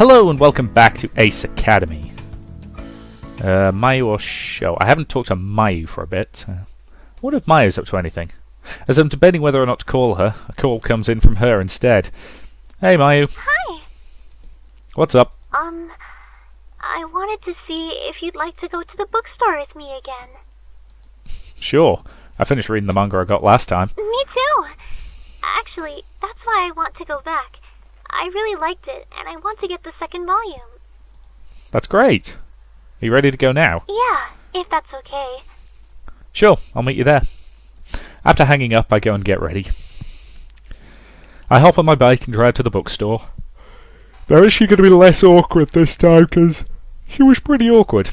Hello and welcome back to Ace Academy. Mayu or Show? I haven't talked to Mayu for a bit. I wonder if Mayu's up to anything. As I'm debating whether or not to call her, a call comes in from her instead. Hey Mayu. Hi. What's up? I wanted to see if you'd like to go to the bookstore with me again. Sure. I finished reading the manga I got last time. Me too. Actually, that's why I want to go back. I really liked it, and I want to get the second volume. That's great. Are you ready to go now? Yeah, if that's okay. Sure, I'll meet you there. After hanging up, I go and get ready. I hop on my bike and drive to the bookstore. Now is she going to be less awkward this time, because she was pretty awkward.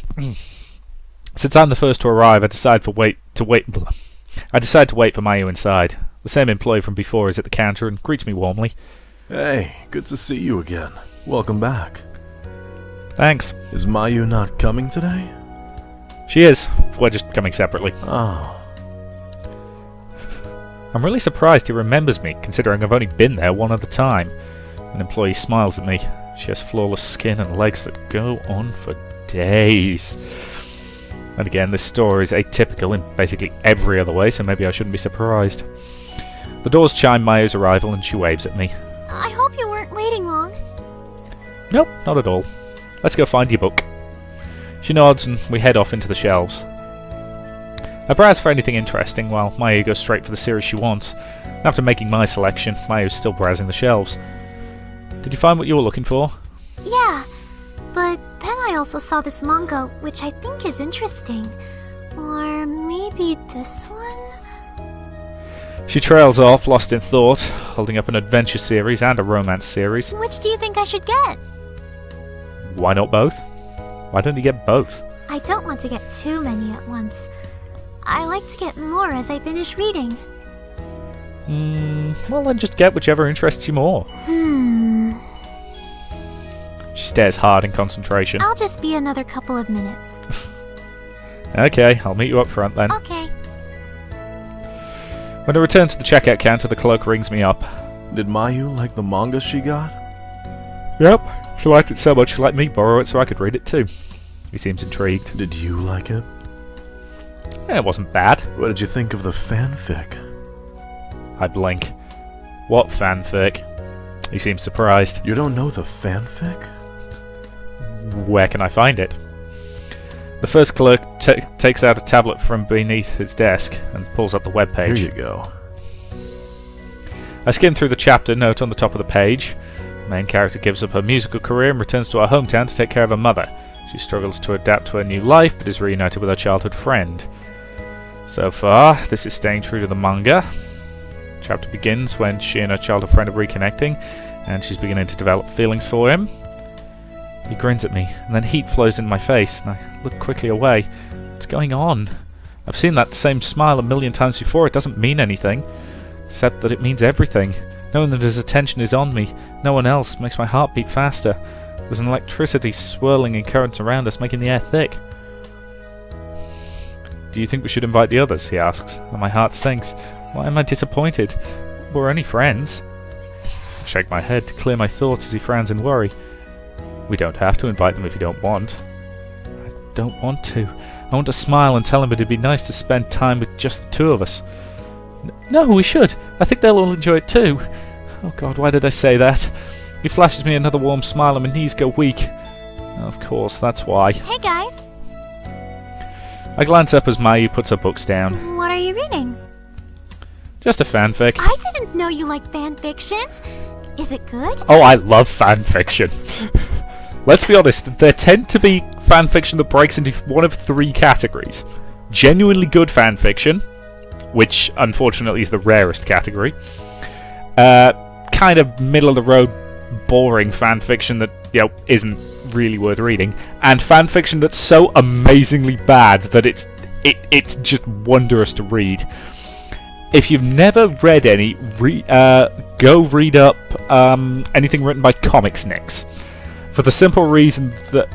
Since I'm the first to arrive, I decide to wait for Mayu inside. The same employee from before is at the counter and greets me warmly. Hey, good to see you again. Welcome back. Thanks. Is Mayu not coming today? She is. We're just coming separately. Oh. I'm really surprised he remembers me, considering I've only been there one other time. An employee smiles at me. She has flawless skin and legs that go on for days. And again, this store is atypical in basically every other way, so maybe I shouldn't be surprised. The doors chime Mayu's arrival and she waves at me. I hope you weren't waiting long. Nope, not at all. Let's go find your book. She nods and we head off into the shelves. I browse for anything interesting while Mayu goes straight for the series she wants. After making my selection, Mayu's still browsing the shelves. Did you find what you were looking for? Yeah, but then I also saw this manga, which I think is interesting. Or maybe this one? She trails off, lost in thought, holding up an adventure series and a romance series. Which do you think I should get? Why not both? Why don't you get both? I don't want to get too many at once. I like to get more as I finish reading. Well then just get whichever interests you more. She stares hard in concentration. I'll just be another couple of minutes. Okay, I'll meet you up front then. Okay. When I return to the checkout counter, the clerk rings me up. Did Mayu like the manga she got? Yep, she liked it so much she let me borrow it so I could read it too. He seems intrigued. Did you like it? It wasn't bad. What did you think of the fanfic? I blink. What fanfic? He seems surprised. You don't know the fanfic? Where can I find it? The first clerk takes out a tablet from beneath his desk and pulls up the webpage. Here you go. I skim through the chapter note on the top of the page. The main character gives up her musical career and returns to her hometown to take care of her mother. She struggles to adapt to her new life, but is reunited with her childhood friend. So far, this is staying true to the manga. The chapter begins when she and her childhood friend are reconnecting, and she's beginning to develop feelings for him. He grins at me, and then heat flows in my face, and I look quickly away. What's going on? I've seen that same smile a million times before. It doesn't mean anything, except that it means everything. Knowing that his attention is on me, no one else, makes my heart beat faster. There's an electricity swirling in currents around us, making the air thick. Do you think we should invite the others? He asks, and my heart sinks. Why am I disappointed? We're only friends. I shake my head to clear my thoughts as he frowns in worry. We don't have to invite them if you don't want. I don't want to. I want to smile and tell him it'd be nice to spend time with just the two of us. No, we should. I think they'll all enjoy it too. Oh God, why did I say that? He flashes me another warm smile and my knees go weak. Of course, that's why. Hey guys. I glance up as Mayu puts her books down. What are you reading? Just a fanfic. I didn't know you liked fanfiction. Is it good? Oh, I love fanfiction. Let's be honest, there tend to be fanfiction that breaks into one of three categories. Genuinely good fanfiction, which unfortunately is the rarest category. Kind of middle-of-the-road, boring fanfiction that, isn't really worth reading. And fanfiction that's so amazingly bad that it's just wondrous to read. If you've never read any, go read up anything written by Comics Nicks. For the simple reason that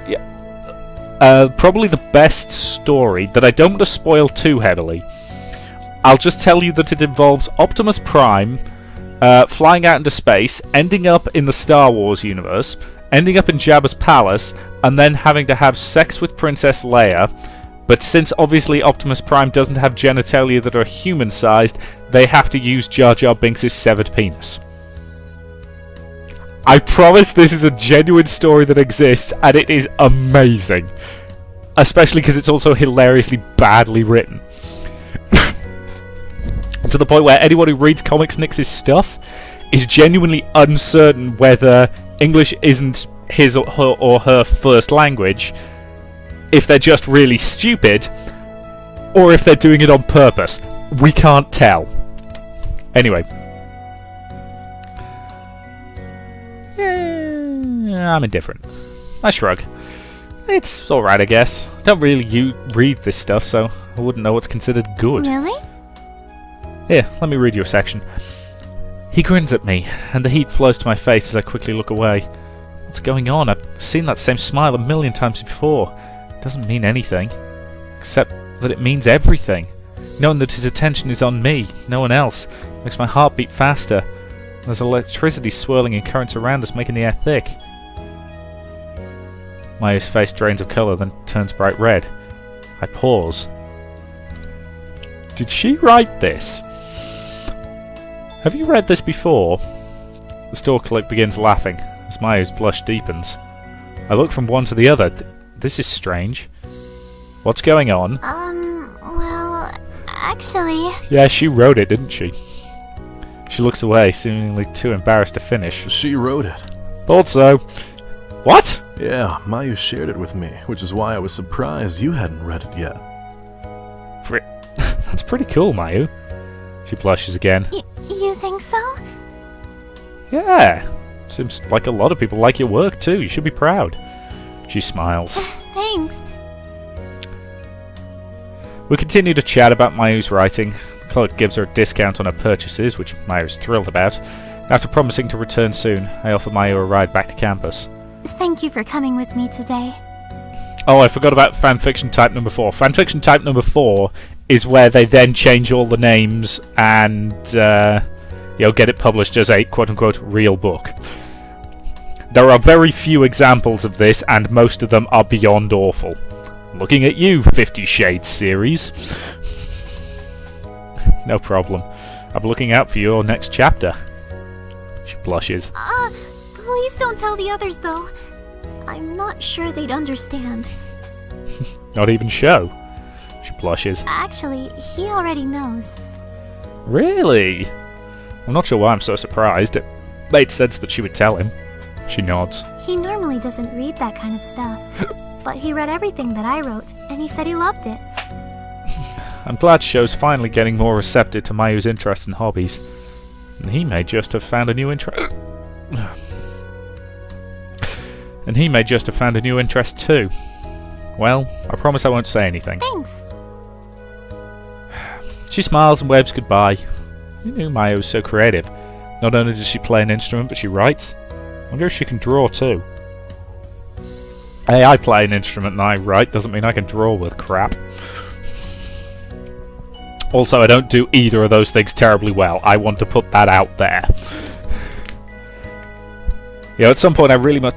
probably the best story that I don't want to spoil too heavily. I'll just tell you that it involves Optimus Prime flying out into space, ending up in the Star Wars universe, ending up in Jabba's palace, and then having to have sex with Princess Leia. But since obviously Optimus Prime doesn't have genitalia that are human-sized, they have to use Jar Jar Binks' severed penis. I promise this is a genuine story that exists, and it is amazing. Especially because it's also hilariously badly written. To the point where anyone who reads Comics Nix's stuff is genuinely uncertain whether English isn't his or her first language, if they're just really stupid, or if they're doing it on purpose. We can't tell. Anyway. I'm indifferent. I shrug. It's alright, I guess. I don't really read this stuff, so I wouldn't know what's considered good. Really? Here, let me read you a section. He grins at me, and the heat flows to my face as I quickly look away. What's going on? I've seen that same smile a million times before. It doesn't mean anything. Except that it means everything. Knowing that his attention is on me, no one else, makes my heart beat faster. There's electricity swirling in currents around us, making the air thick. Mayu's face drains of colour, then turns bright red. I pause. Did she write this? Have you read this before? The store clerk begins laughing, as Mayu's blush deepens. I look from one to the other. This is strange. What's going on? Well, actually... Yeah, she wrote it, didn't she? She looks away, seemingly too embarrassed to finish. She wrote it. Thought so. What? Yeah, Mayu shared it with me, which is why I was surprised you hadn't read it yet. That's pretty cool, Mayu. She blushes again. You think so? Yeah. Seems like a lot of people like your work too. You should be proud. She smiles. Thanks. We continue to chat about Mayu's writing. The clerk gives her a discount on her purchases, which Mayu's thrilled about. After promising to return soon, I offer Mayu a ride back to campus. Thank you for coming with me today. Oh, I forgot about fanfiction type number 4. Fanfiction type number 4 is where they then change all the names and get it published as a quote-unquote real book. There are very few examples of this, and most of them are beyond awful. Looking at you, 50 Shades series. No problem. I'm looking out for your next chapter. She blushes. Please don't tell the others, though. I'm not sure they'd understand. Not even Sho. She blushes. Actually, he already knows. Really? I'm not sure why I'm so surprised. It made sense that she would tell him. She nods. He normally doesn't read that kind of stuff. But he read everything that I wrote, and he said he loved it. I'm glad Sho's finally getting more receptive to Mayu's interests and hobbies. And he may just have found a new interest... And he may just have found a new interest too. Well, I promise I won't say anything. Thanks. She smiles and waves goodbye. Who knew Mayu was so creative? Not only does she play an instrument, but she writes. I wonder if she can draw too. Hey, I play an instrument and I write, doesn't mean I can draw with crap. Also, I don't do either of those things terribly well. I want to put that out there. At some point I really must...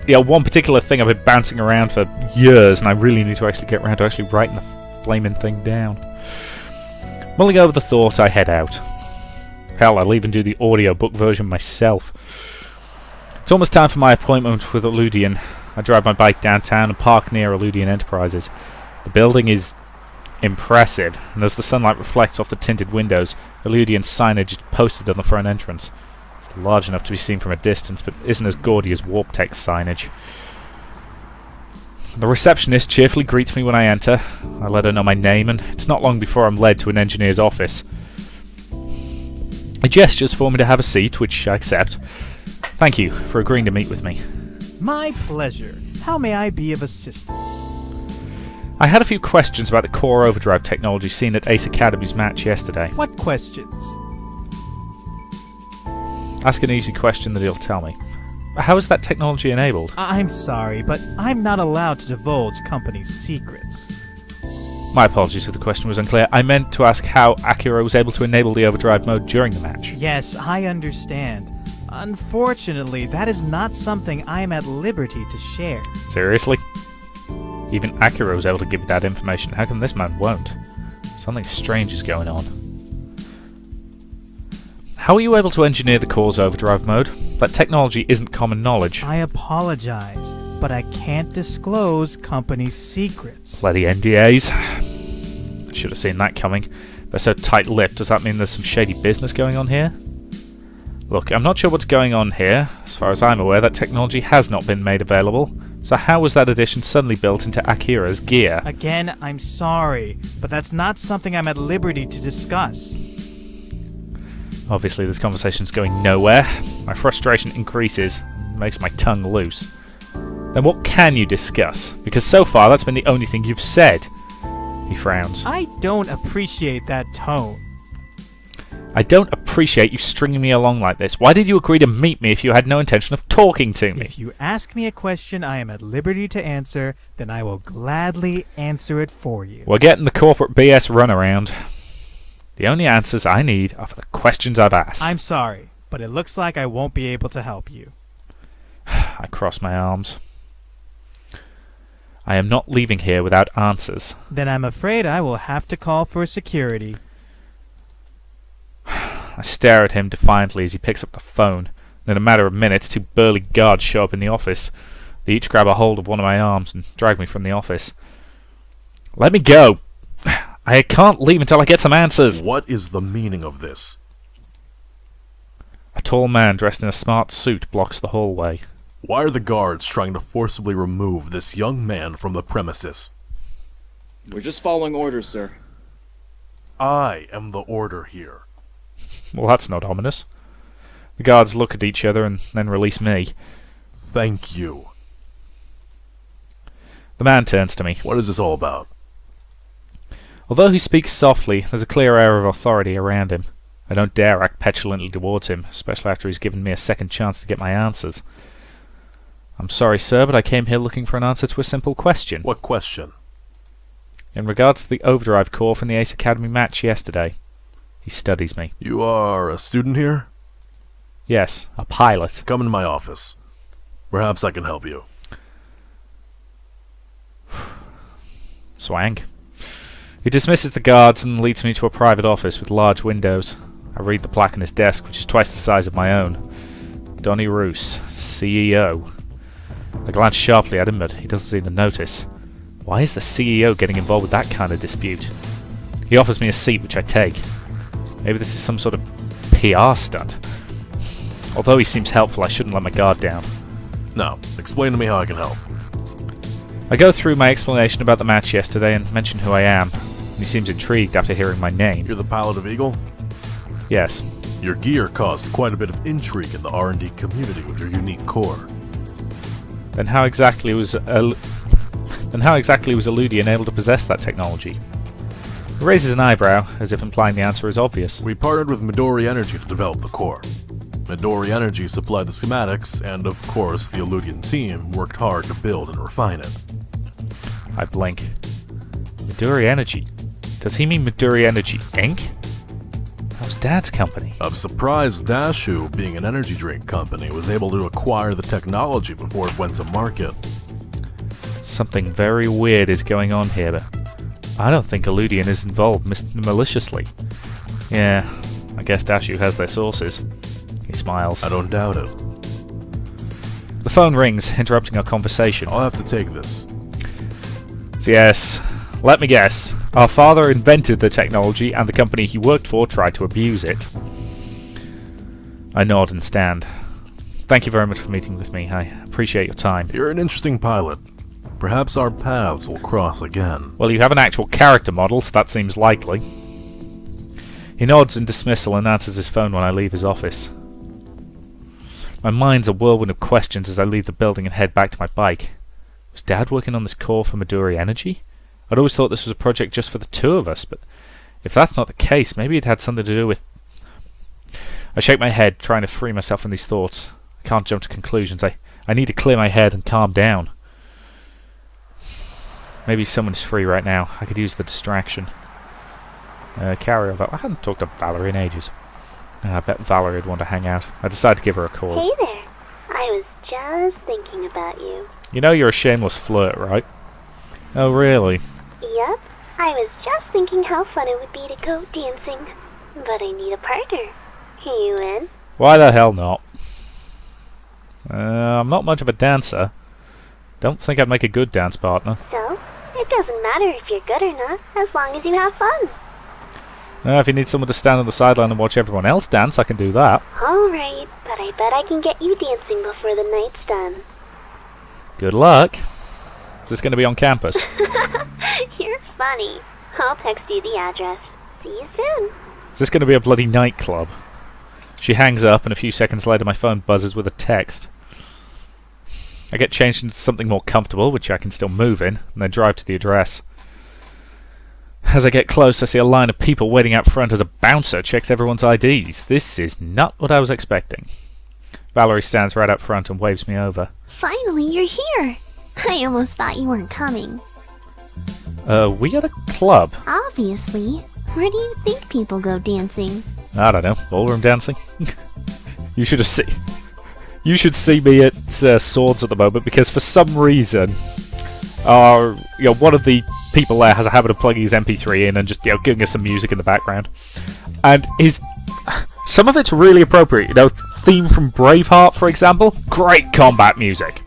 one particular thing I've been bouncing around for years, and I really need to actually get around to actually writing the flaming thing down. Mulling over the thought, I head out. Hell, I'll even do the audiobook version myself. It's almost time for my appointment with Eludian. I drive my bike downtown and park near Eludian Enterprises. The building is impressive, and as the sunlight reflects off the tinted windows, Eludian signage is posted on the front entrance. It's large enough to be seen from a distance, but isn't as gaudy as Warp Tech's signage. The receptionist cheerfully greets me when I enter. I let her know my name, and it's not long before I'm led to an engineer's office. He gestures for me to have a seat, which I accept. Thank you for agreeing to meet with me. My pleasure. How may I be of assistance? I had a few questions about the core overdrive technology seen at Ace Academy's match yesterday. What questions? Ask an easy question that he'll tell me. How is that technology enabled? I'm sorry, but I'm not allowed to divulge company secrets. My apologies if the question was unclear. I meant to ask how Akira was able to enable the overdrive mode during the match. Yes, I understand. Unfortunately, that is not something I am at liberty to share. Seriously? Even Akira was able to give you that information. How come this man won't? Something strange is going on. How are you able to engineer the core's overdrive mode? That technology isn't common knowledge. I apologize, but I can't disclose company secrets. Bloody NDAs. I should have seen that coming. They're so tight-lipped. Does that mean there's some shady business going on here? Look, I'm not sure what's going on here. As far as I'm aware, that technology has not been made available. So how was that addition suddenly built into Akira's gear? Again, I'm sorry, but that's not something I'm at liberty to discuss. Obviously, this conversation's going nowhere. My frustration increases, makes my tongue loose. Then what can you discuss? Because so far, that's been the only thing you've said. He frowns. I don't appreciate that tone. I don't appreciate you stringing me along like this. Why did you agree to meet me if you had no intention of talking to me? If you ask me a question I am at liberty to answer, then I will gladly answer it for you. We're getting the corporate BS runaround. The only answers I need are for the questions I've asked. I'm sorry, but it looks like I won't be able to help you. I cross my arms. I am not leaving here without answers. Then I'm afraid I will have to call for security. I stare at him defiantly as he picks up the phone. And in a matter of minutes, 2 burly guards show up in the office. They each grab a hold of one of my arms and drag me from the office. Let me go! I can't leave until I get some answers! What is the meaning of this? A tall man dressed in a smart suit blocks the hallway. Why are the guards trying to forcibly remove this young man from the premises? We're just following orders, sir. I am the order here. Well, that's not ominous. The guards look at each other and then release me. Thank you. The man turns to me. What is this all about? Although he speaks softly, there's a clear air of authority around him. I don't dare act petulantly towards him, especially after he's given me a second chance to get my answers. I'm sorry, sir, but I came here looking for an answer to a simple question. What question? In regards to the overdrive core from the Ace Academy match yesterday. He studies me. You are a student here? Yes, a pilot. Come in my office. Perhaps I can help you. Swang. He dismisses the guards and leads me to a private office with large windows. I read the plaque on his desk, which is twice the size of my own. Donny Roos, CEO. I glance sharply at him, but he doesn't seem to notice. Why is the CEO getting involved with that kind of dispute? He offers me a seat, which I take. Maybe this is some sort of PR stunt. Although he seems helpful, I shouldn't let my guard down. Now, explain to me how I can help. I go through my explanation about the match yesterday and mention who I am. He seems intrigued after hearing my name. You're the pilot of Eagle? Yes. Your gear caused quite a bit of intrigue in the R&D community with your unique core. Then how exactly was Eludian able to possess that technology? He raises an eyebrow, as if implying the answer is obvious. We partnered with Midori Energy to develop the core. Midori Energy supplied the schematics, and of course the Eludian team worked hard to build and refine it. I blink. Midori Energy? Does he mean Midori Energy Inc.? That was Dad's company. I'm surprised Dashu, being an energy drink company, was able to acquire the technology before it went to market. Something very weird is going on here, but I don't think Eludian is involved maliciously. Yeah, I guess Dashu has their sources. He smiles. I don't doubt it. The phone rings, interrupting our conversation. I'll have to take this. Yes, let me guess. Our father invented the technology and the company he worked for tried to abuse it. I nod and stand. Thank you very much for meeting with me. I appreciate your time. You're an interesting pilot. Perhaps our paths will cross again. Well, you have an actual character model, so that seems likely. He nods in dismissal and answers his phone when I leave his office. My mind's a whirlwind of questions as I leave the building and head back to my bike. Was Dad working on this core for Midori Energy? I'd always thought this was a project just for the two of us, but if that's not the case, maybe it had something to do with... I shake my head, trying to free myself from these thoughts. I can't jump to conclusions. I need to clear my head and calm down. Maybe someone's free right now. I could use the distraction. Carry over. I hadn't talked to Valerie in ages. I bet Valerie would want to hang out. I decided to give her a call. Hey there. I was just thinking about you. You know you're a shameless flirt, right? Oh, really? Yep. I was just thinking how fun it would be to go dancing. But I need a partner. You in? Why the hell not? I'm not much of a dancer. Don't think I'd make a good dance partner. So, it doesn't matter if you're good or not, as long as you have fun. If you need someone to stand on the sideline and watch everyone else dance, I can do that. Alright, but I bet I can get you dancing before the night's done. Good luck. Is this going to be on campus? You're funny. I'll text you the address. See you soon. Is this going to be a bloody nightclub? She hangs up, and a few seconds later my phone buzzes with a text. I get changed into something more comfortable, which I can still move in, and then drive to the address. As I get close, I see a line of people waiting out front as a bouncer checks everyone's IDs. This is not what I was expecting. Valerie stands right up front and waves me over. Finally, you're here. I almost thought you weren't coming. We at a club? Obviously. Where do you think people go dancing? I don't know. Ballroom dancing? You should have seen... You should see me at Swords at the moment, because for some reason, one of the people there has a habit of plugging his MP3 in and just giving us some music in the background, and some of it's really appropriate. Theme from Braveheart, for example, great combat music.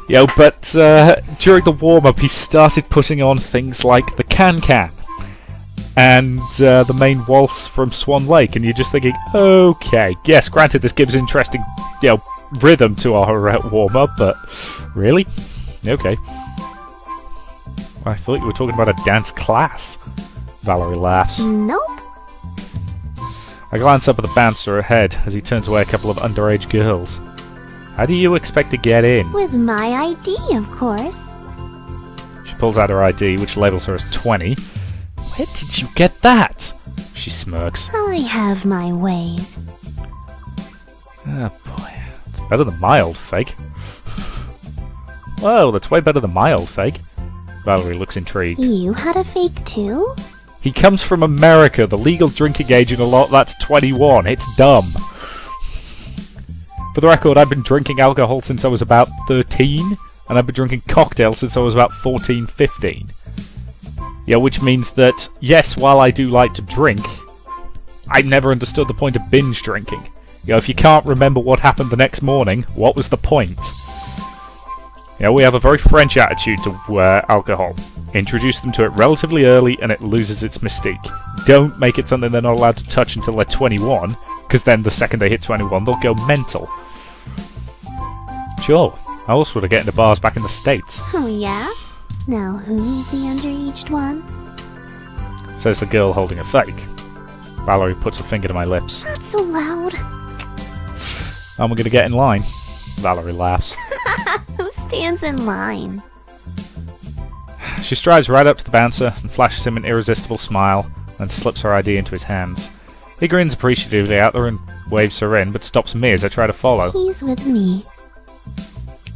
But during the warm-up, he started putting on things like the Can-Can and the main waltz from Swan Lake, and you're just thinking, okay, yes, granted, this gives interesting, rhythm to our warm-up, but really? Okay. I thought you were talking about a dance class. Valerie laughs. Nope. I glance up at the bouncer ahead as he turns away a couple of underage girls. How do you expect to get in? With my ID, of course. She pulls out her ID, which labels her as 20. Where did you get that? She smirks. I have my ways. Oh boy, it's better than my old fake. Whoa, that's way better than my old fake. Valerie looks intrigued. You had a fake too? He comes from America. The legal drinking age in a lot, that's 21. It's dumb. For the record, I've been drinking alcohol since I was about 13, and I've been drinking cocktails since I was about 14, 15. Which means that, yes, while I do like to drink, I never understood the point of binge drinking. If you can't remember what happened the next morning, what was the point? We have a very French attitude to alcohol. Introduce them to it relatively early and it loses its mystique. Don't make it something they're not allowed to touch until they're 21, because then the second they hit 21, they'll go mental. Sure, I also would have get into bars back in the States. Oh yeah? Now who's the underaged one? Says the girl holding a fake. Valerie puts her finger to my lips. Not so loud. I'm gonna get in line. Valerie laughs. Who stands in line? She strides right up to the bouncer and flashes him an irresistible smile, and slips her ID into his hands. He grins appreciatively at her and waves her in, but stops me as I try to follow. He's with me.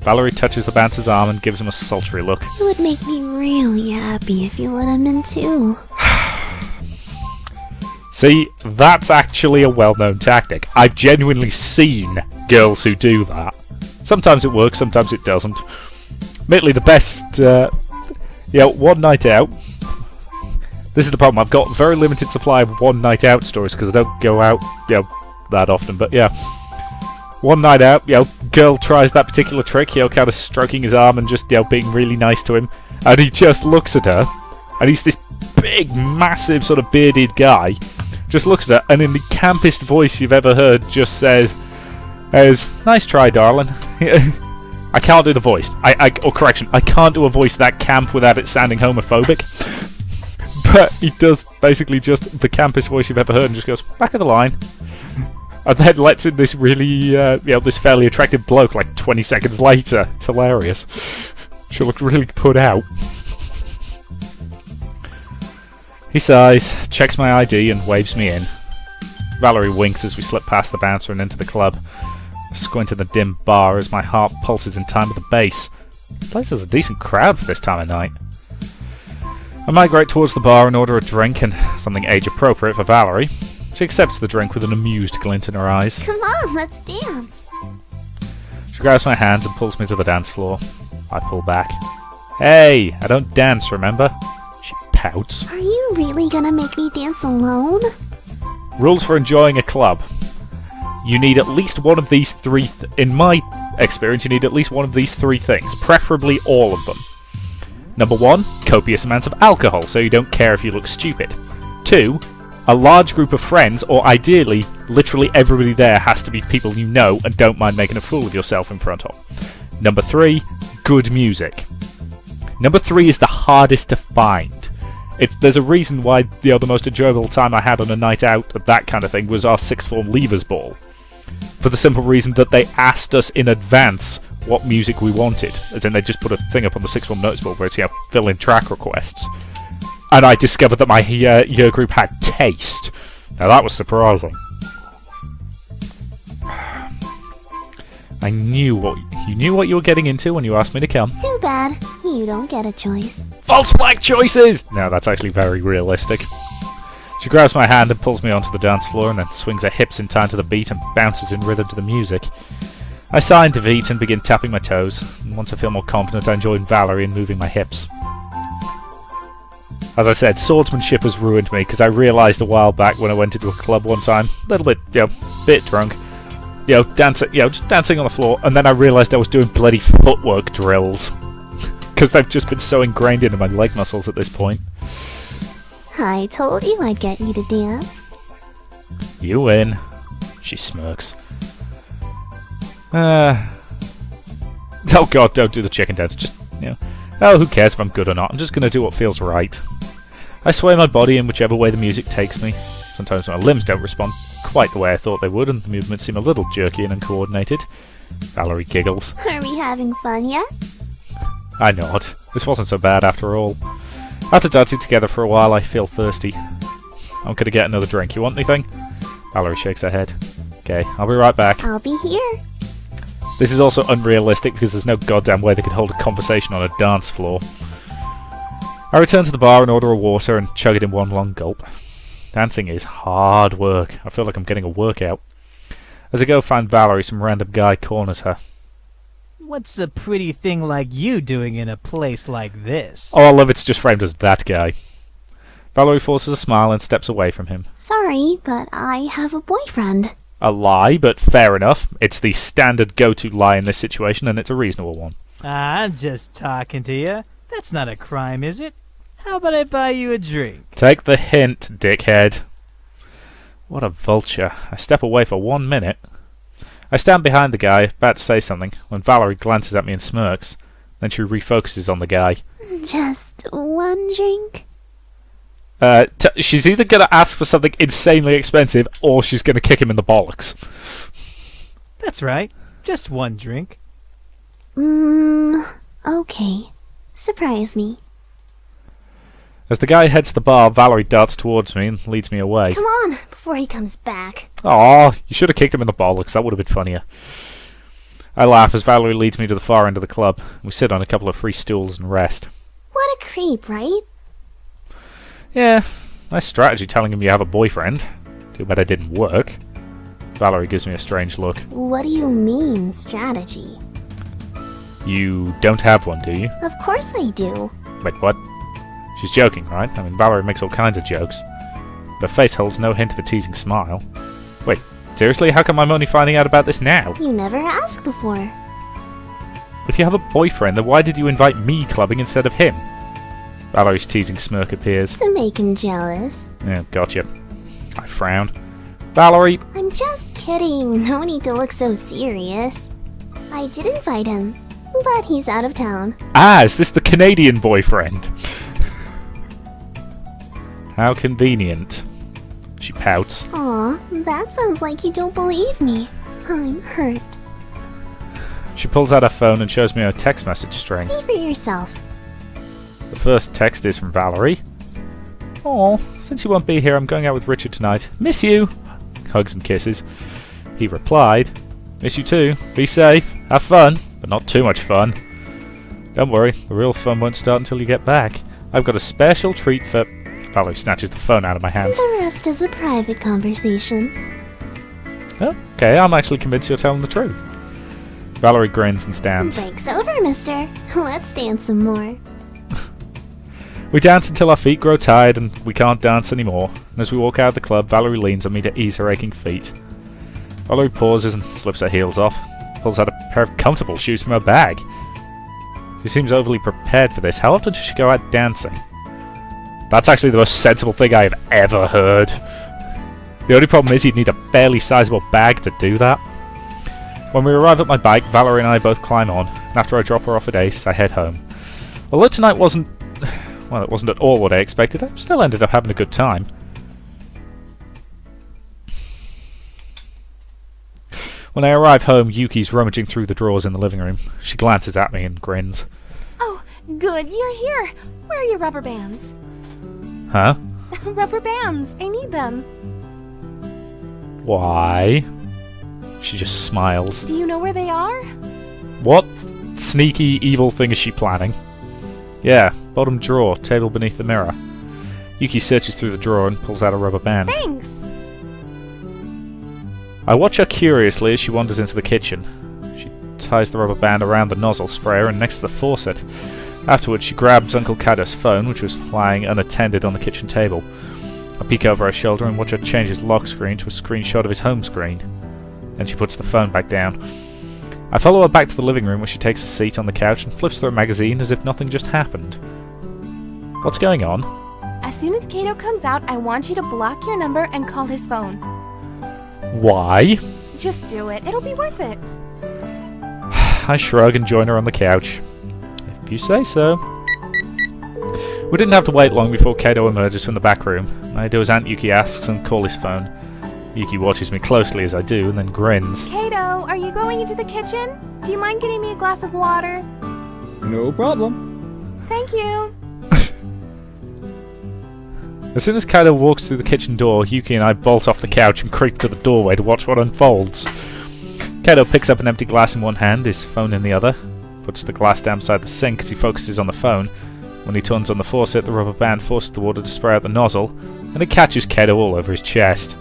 Valerie touches the bouncer's arm and gives him a sultry look. It would make me really happy if you let him in too. See, that's actually a well-known tactic. I've genuinely seen girls who do that. Sometimes it works, sometimes it doesn't. Admittedly, the best, one night out. This is the problem. I've got very limited supply of one night out stories because I don't go out, that often. But yeah, one night out, girl tries that particular trick, kind of stroking his arm and just, being really nice to him, and he just looks at her, and he's this big, massive, sort of bearded guy. Just looks at her, and in the campest voice you've ever heard, just says, "Nice try, darling." I can't do the voice. I can't do a voice that camp without it sounding homophobic. But he does basically just the campest voice you've ever heard and just goes, "Back of the line." And then lets in this really, this fairly attractive bloke like 20 seconds later. It's hilarious. She looked really put out. He sighs, checks my ID and waves me in. Valerie winks as we slip past the bouncer and into the club. I squint in the dim bar as my heart pulses in time with the bass. The place has a decent crowd for this time of night. I migrate towards the bar and order a drink and something age appropriate for Valerie. She accepts the drink with an amused glint in her eyes. Come on, let's dance. She grabs my hands and pulls me to the dance floor. I pull back. Hey, I don't dance, remember? She pouts. Are you really gonna make me dance alone? Rules for enjoying a club. You need at least one of these three... in my experience, you need at least one of these three things. Preferably all of them. Number 1, copious amounts of alcohol, so you don't care if you look stupid. 2, a large group of friends, or ideally, literally everybody there has to be people you know and don't mind making a fool of yourself in front of. Number 3, good music. Number 3 is the hardest to find. There's a reason why the most enjoyable time I had on a night out of that kind of thing was our sixth form leavers ball. For the simple reason that they asked us in advance what music we wanted. As in, they just put a thing up on the sixth form notice board where it's, fill in track requests. And I discovered that my year group had taste. Now that was surprising. I knew you knew what you were getting into when you asked me to come. Too bad. You don't get a choice. False flag choices! No, that's actually very realistic. She grabs my hand and pulls me onto the dance floor and then swings her hips in time to the beat and bounces in rhythm to the music. I sigh into defeat and begin tapping my toes. And once I feel more confident, I join Valerie in moving my hips. As I said, swordsmanship has ruined me because I realised a while back when I went into a club one time, a little bit, bit drunk, dancing, just dancing on the floor, and then I realised I was doing bloody footwork drills. Because they've just been so ingrained into my leg muscles at this point. I told you I'd get you to dance. You win. She smirks. Oh god, don't do the chicken dance. Just, oh, who cares if I'm good or not? I'm just going to do what feels right. I sway my body in whichever way the music takes me. Sometimes my limbs don't respond quite the way I thought they would, and the movements seem a little jerky and uncoordinated. Valerie giggles. Are we having fun yet? I nod. This wasn't so bad after all. After dancing together for a while, I feel thirsty. I'm going to get another drink. You want anything? Valerie shakes her head. Okay, I'll be right back. I'll be here. This is also unrealistic because there's no goddamn way they could hold a conversation on a dance floor. I return to the bar and order a water and chug it in one long gulp. Dancing is hard work. I feel like I'm getting a workout. As I go find Valerie, some random guy corners her. What's a pretty thing like you doing in a place like this? Oh, I love it's just framed as that guy. Valerie forces a smile and steps away from him. Sorry, but I have a boyfriend. A lie, but fair enough. It's the standard go-to lie in this situation, and it's a reasonable one. I'm just talking to you. That's not a crime, is it? How about I buy you a drink? Take the hint, dickhead. What a vulture. I step away for 1 minute. I stand behind the guy, about to say something, when Valerie glances at me and smirks. Then she refocuses on the guy. Just one drink? She's either going to ask for something insanely expensive, or she's going to kick him in the bollocks. That's right. Just one drink. Okay. Surprise me. As the guy heads to the bar, Valerie darts towards me and leads me away. Come on, before he comes back. Aw, you should have kicked him in the bollocks. That would have been funnier. I laugh as Valerie leads me to the far end of the club. We sit on a couple of free stools and rest. What a creep, right? Yeah, nice strategy telling him you have a boyfriend. Too bad it didn't work. Valerie gives me a strange look. What do you mean, strategy? You don't have one, do you? Of course I do. Wait, what? She's joking, right? I mean, Valerie makes all kinds of jokes. Her face holds no hint of a teasing smile. Wait, seriously? How come I'm only finding out about this now? You never asked before. If you have a boyfriend, then why did you invite me clubbing instead of him? Valerie's teasing smirk appears. To make him jealous. Yeah, gotcha. I frown. Valerie! I'm just kidding. No need to look so serious. I did invite him, but he's out of town. Ah, is this the Canadian boyfriend? How convenient. She pouts. Aw, that sounds like you don't believe me. I'm hurt. She pulls out her phone and shows me her text message string. See for yourself. The first text is from Valerie. Aw, since you won't be here, I'm going out with Richard tonight. Miss you! Hugs and kisses. He replied, Miss you too. Be safe. Have fun, but not too much fun. Don't worry, the real fun won't start until you get back. I've got a special treat for... Valerie snatches the phone out of my hands. The rest is a private conversation. Okay, I'm actually convinced you're telling the truth. Valerie grins and stands. Break's over, mister. Let's dance some more. We dance until our feet grow tired and we can't dance anymore. And as we walk out of the club, Valerie leans on me to ease her aching feet. Valerie pauses and slips her heels off, pulls out a pair of comfortable shoes from her bag. She seems overly prepared for this. How often does she go out dancing? That's actually the most sensible thing I have ever heard. The only problem is you'd need a fairly sizable bag to do that. When we arrive at my bike, Valerie and I both climb on, and after I drop her off at Ace, I head home. Although tonight wasn't at all what I expected, I still ended up having a good time. When I arrive home, Yuki's rummaging through the drawers in the living room. She glances at me and grins. Oh, good, you're here. Where are your rubber bands? Huh? Rubber bands, I need them. Why? She just smiles. Do you know where they are? What sneaky, evil thing is she planning? Yeah, bottom drawer, table beneath the mirror. Yuki searches through the drawer and pulls out a rubber band. Thanks. I watch her curiously as she wanders into the kitchen. She ties the rubber band around the nozzle sprayer and next to the faucet. Afterwards, she grabs Uncle Kado's phone, which was lying unattended on the kitchen table. I peek over her shoulder and watch her change his lock screen to a screenshot of his home screen. Then she puts the phone back down. I follow her back to the living room where she takes a seat on the couch and flips through a magazine as if nothing just happened. What's going on? As soon as Kato comes out, I want you to block your number and call his phone. Why? Just do it. It'll be worth it. I shrug and join her on the couch. If you say so. We didn't have to wait long before Kato emerges from the back room. I do as Aunt Yuki asks and call his phone. Yuki watches me closely as I do and then grins. Kato, are you going into the kitchen? Do you mind getting me a glass of water? No problem. Thank you. As soon as Kato walks through the kitchen door, Yuki and I bolt off the couch and creep to the doorway to watch what unfolds. Kato picks up an empty glass in one hand, his phone in the other, puts the glass down beside the sink as he focuses on the phone. When he turns on the faucet, the rubber band forces the water to spray out the nozzle, and it catches Kato all over his chest.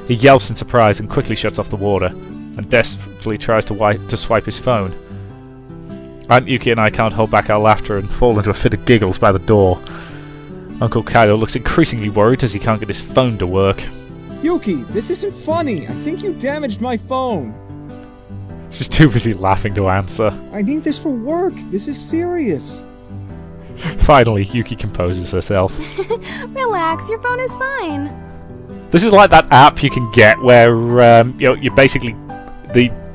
He yelps in surprise and quickly shuts off the water, and desperately tries to swipe his phone. Aunt Yuki and I can't hold back our laughter and fall into a fit of giggles by the door. Uncle Kato looks increasingly worried as he can't get his phone to work. Yuki, this isn't funny. I think you damaged my phone. She's too busy laughing to answer. I need this for work. This is serious. Finally, Yuki composes herself. Relax, your phone is fine. This is like that app you can get where you basically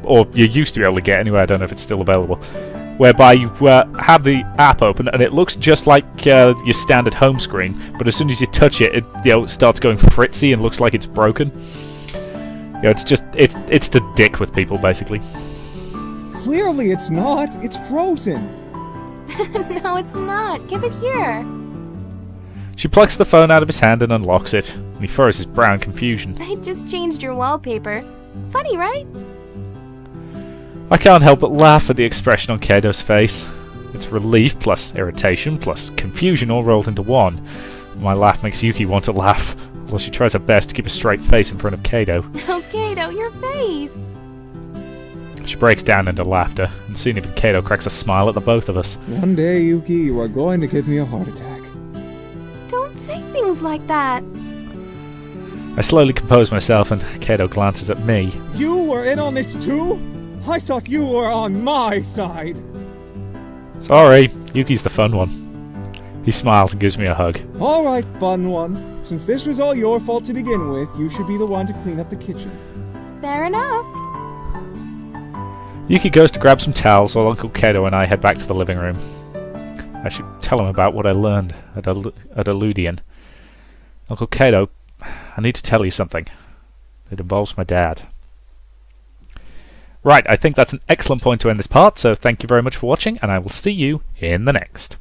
or you used to be able to get anyway. I don't know if it's still available. Whereby you have the app open and it looks just like your standard home screen, but as soon as you touch it, it starts going fritzy and looks like it's broken. It's to dick with people basically. Clearly it's not. It's frozen. No, it's not. Give it here. She plucks the phone out of his hand and unlocks it, and he furrows his brow in confusion. I just changed your wallpaper. Funny, right? I can't help but laugh at the expression on Kato's face. It's relief plus irritation plus confusion all rolled into one. My laugh makes Yuki want to laugh, while she tries her best to keep a straight face in front of Kato. Oh, Kato, your face! She breaks down into laughter, and soon even Kato cracks a smile at the both of us. One day, Yuki, you are going to give me a heart attack. Don't say things like that. I slowly compose myself, and Kato glances at me. You were in on this too? I thought you were on my side. Sorry, Yuki's the fun one. He smiles and gives me a hug. All right, fun one. Since this was all your fault to begin with, you should be the one to clean up the kitchen. Fair enough. Yuki goes to grab some towels while Uncle Kato and I head back to the living room. I should tell him about what I learned at Eludian. Uncle Kato, I need to tell you something. It involves my dad. Right, I think that's an excellent point to end this part, so thank you very much for watching, and I will see you in the next.